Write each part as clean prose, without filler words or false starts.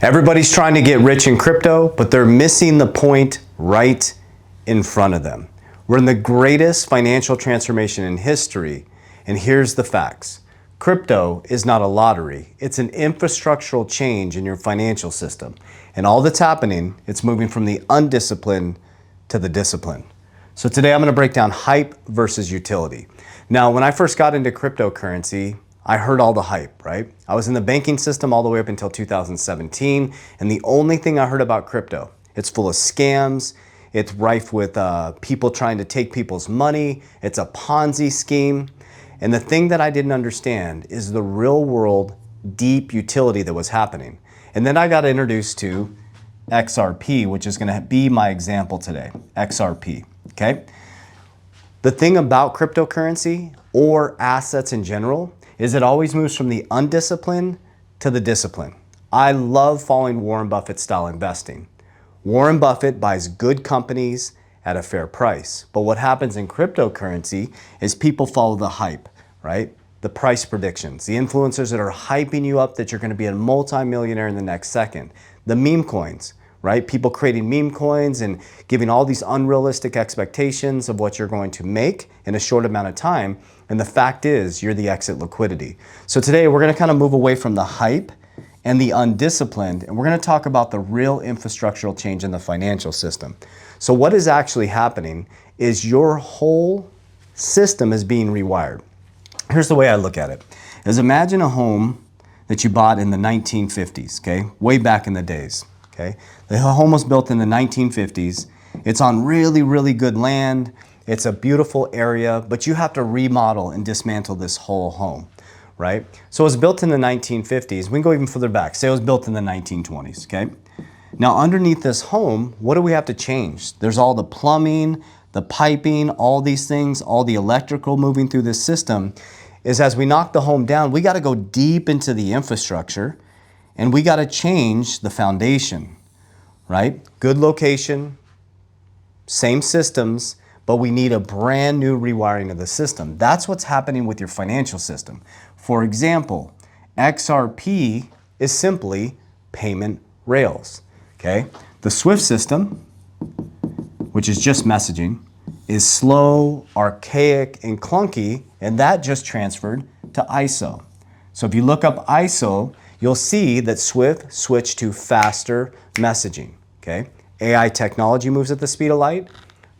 Everybody's trying to get rich in crypto, but they're missing the point right in front of them. We're in the greatest financial transformation in history, and here's the facts. Crypto is not a lottery. It's an infrastructural change in your financial system. And all that's happening, it's moving from the undisciplined to the disciplined. So today I'm going to break down hype versus utility. Now, when I first got into cryptocurrency, I heard all the hype, right? I was in the banking system all the way up until 2017, and the only thing I heard about crypto, it's full of scams, it's rife with people trying to take people's money, it's a Ponzi scheme. And the thing that I didn't understand is the real world deep utility that was happening. And then I got introduced to Xrp, which is gonna be my example today, Xrp, okay? The thing about cryptocurrency or assets in general is it always moves from the undisciplined to the disciplined. I love following Warren Buffett style investing. Warren Buffett buys good companies at a fair price. But what happens in cryptocurrency is people follow the hype, right? The price predictions, the influencers that are hyping you up that you're gonna be a multi-millionaire in the next second. The meme coins, right? People creating meme coins and giving all these unrealistic expectations of what you're going to make in a short amount of time. And the fact is, you're the exit liquidity. So today we're gonna kind of move away from the hype and the undisciplined, and we're gonna talk about the real infrastructural change in the financial system. So what is actually happening is your whole system is being rewired. Here's the way I look at it, is imagine a home that you bought in the 1950s, okay? Way back in the days, okay? The home was built in the 1950s. It's on really, really good land. It's a beautiful area, but you have to remodel and dismantle this whole home, right? So it was built in the 1950s. We can go even further back. Say it was built in the 1920s, okay? Now underneath this home, what do we have to change? There's all the plumbing, the piping, all these things, all the electrical moving through this system. Is as we knock the home down, we gotta go deep into the infrastructure and we gotta change the foundation, right? Good location, same systems, but we need a brand new rewiring of the system. That's what's happening with your financial system. For example, Xrp is simply payment rails, okay? The SWIFT system, which is just messaging, is slow, archaic, and clunky, and that just transferred to ISO. So if you look up ISO, you'll see that SWIFT switched to faster messaging, okay? AI technology moves at the speed of light.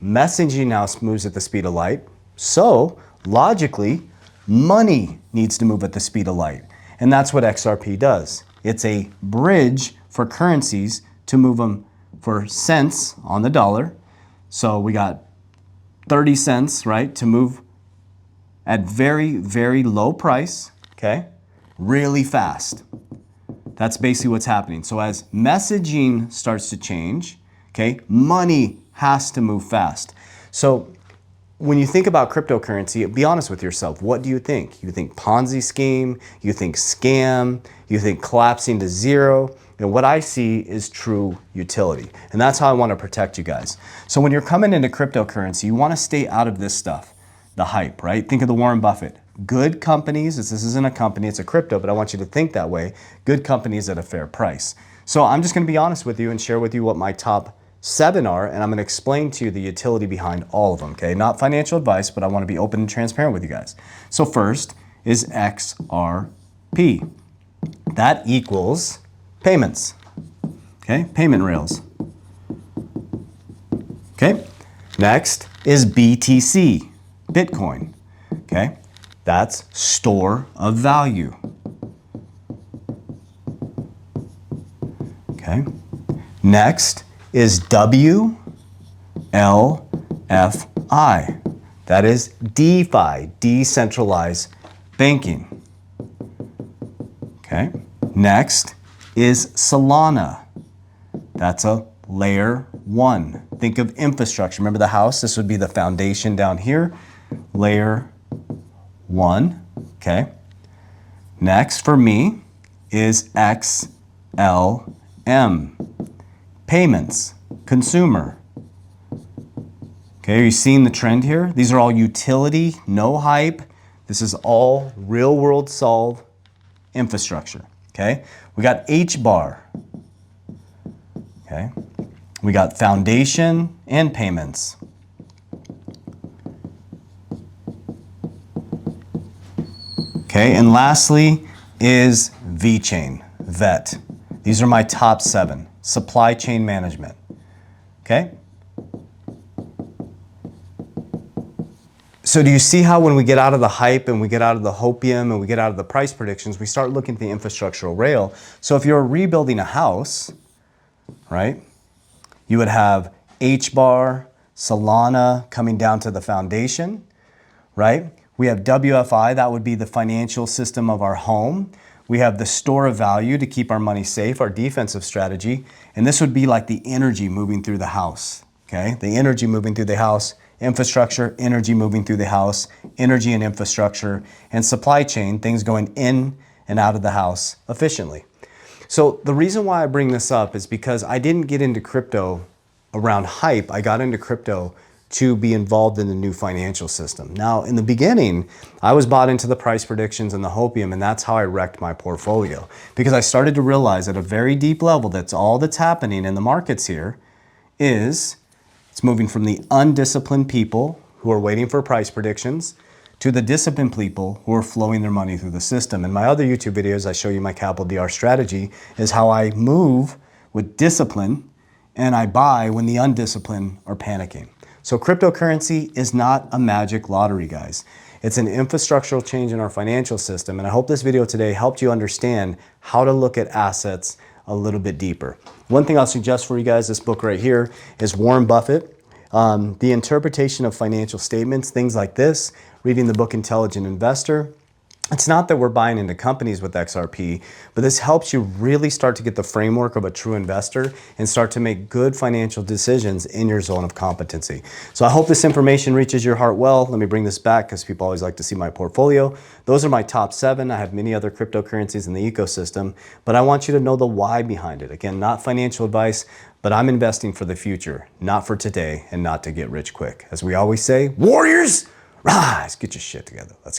Messaging now moves at the speed of light. So logically, money needs to move at the speed of light. And that's what Xrp does. It's a bridge for currencies to move them for cents on the dollar. So we got 30 cents, right, to move at very, very low price, okay, really fast. That's basically what's happening. So as messaging starts to change, okay, money has to move fast. So when you think about cryptocurrency, be honest with yourself. What do you think? You think Ponzi scheme, you think scam, you think collapsing to zero. And what I see is true utility. And that's how I want to protect you guys. So when you're coming into cryptocurrency, you want to stay out of this stuff, the hype, right? Think of the Warren Buffett. Good companies, this isn't a company, it's a crypto, but I want you to think that way. Good companies at a fair price. So I'm just going to be honest with you and share with you what my top 7 are, and I'm going to explain to you the utility behind all of them, okay? Not financial advice, but I want to be open and transparent with you guys. So first is Xrp. That equals payments, okay? Payment rails. Okay? Next is BTC, Bitcoin, okay? That's store of value. Okay? Next is WLFI. That is DeFi, decentralized banking. Okay? Next is Solana. That's a layer 1. Think of infrastructure. Remember the house? This would be the foundation down here. Layer 1. Okay? Next for me is XLM. Payments, consumer. Okay, are you seeing the trend here? These are all utility, no hype. This is all real world solve infrastructure, okay? We got HBAR, Okay. We got foundation and payments. Okay, and lastly is VeChain, VET. These are my top 7. Supply chain management. Okay? So do you see how when we get out of the hype and we get out of the hopium and we get out of the price predictions, we start looking at the infrastructural rail. So if you're rebuilding a house, right, you would have HBAR, Solana coming down to the foundation, right? We have WFI, that would be the financial system of our home. We have the store of value to keep our money safe, our defensive strategy. And this would be like the energy moving through the house, okay? The energy moving through the house, infrastructure, energy moving through the house, energy and infrastructure, and supply chain, things going in and out of the house efficiently. So the reason why I bring this up is because I didn't get into crypto around hype. I got into crypto to be involved in the new financial system. Now, in the beginning, I was bought into the price predictions and the hopium, and that's how I wrecked my portfolio. Because I started to realize at a very deep level that's all that's happening in the markets here is it's moving from the undisciplined people who are waiting for price predictions to the disciplined people who are flowing their money through the system. In my other YouTube videos, I show you my capital DR strategy is how I move with discipline and I buy when the undisciplined are panicking. So cryptocurrency is not a magic lottery, guys. It's an infrastructural change in our financial system. And I hope this video today helped you understand how to look at assets a little bit deeper. One thing I'll suggest for you guys, this book right here is Warren Buffett, The Interpretation of Financial Statements, things like this, reading the book Intelligent Investor. It's not that we're buying into companies with XRP, but this helps you really start to get the framework of a true investor and start to make good financial decisions in your zone of competency. So I hope this information reaches your heart well. Let me bring this back because people always like to see my portfolio. Those are my top 7. I have many other cryptocurrencies in the ecosystem, but I want you to know the why behind it. Again, not financial advice, but I'm investing for the future, not for today and not to get rich quick. As we always say, warriors, rise, get your shit together. Let's